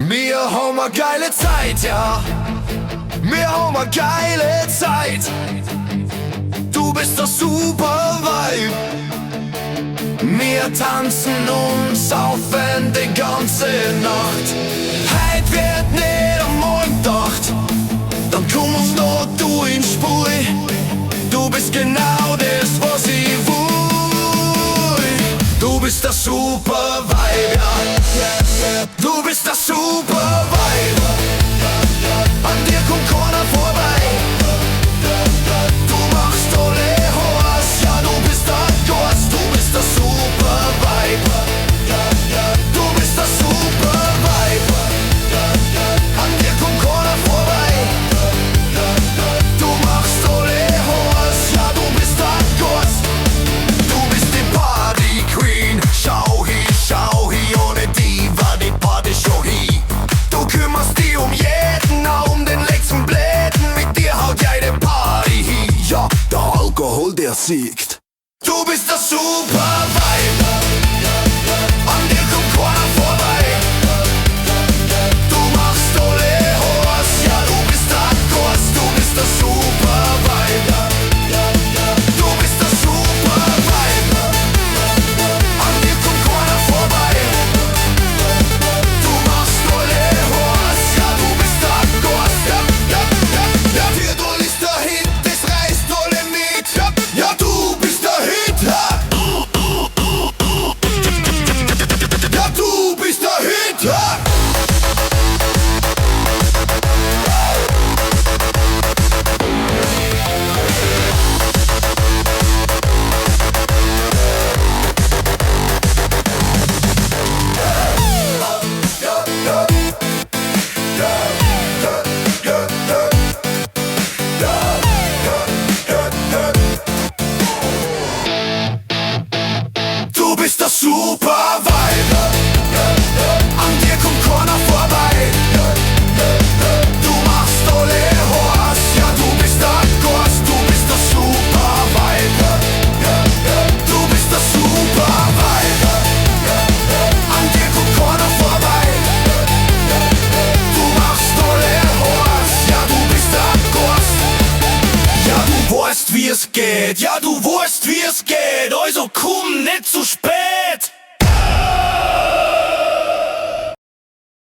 Wir haben a geile Zeit, ja. Wir haben a geile Zeit. Du bist der super Vibe. Wir tanzen und saufen die ganze Nacht. Heut wird nicht am Morgen gedacht. Dann kommst noch du in Spur. Du bist genau das, was ich will. Du bist der super Vibe, ja. Du bist der super Vibe. An dir kommt keiner vorbei. Du machst alle Horst, ja, du bist der Ghost. Du bist der super Vibe. Du bist der super Vibe. An dir kommt keiner vorbei. Du machst alle Horst, ja, du bist der Ghost. Du bist die Party Queen. Schau hier, ohne die war die Party schon hier. Du kümmerst dich um jeden, auch um den letzten Bläden. Mit dir haut jede Party hier. Ja, der Alkohol, der siegt. Du bist der super Vibe. An dir kommt keiner vorbei. Du machst alle Horst, ja, du bist der Ghost. Du bist der super Vibe. Du bist der super Vibe. An dir kommt keiner vorbei. Du machst alle Horst, ja, du bist der Ghost. Ja. Viertel ist der Hit, das reißt alle mit. Ja, du bist der Hit, ja. Ja, du bist der Hit, ja. Du bist der super Vibe. An dir kommt keiner vorbei. Du machst alle Horst, ja, du bist der Ghost. Du bist der super Vibe. Du bist der super Vibe. An dir kommt keiner vorbei. Du machst alle Horst, ja, du bist der Ghost. Ja, du weißt, wie es geht. Ja, du weißt, wie es geht. Also komm nicht zu spät.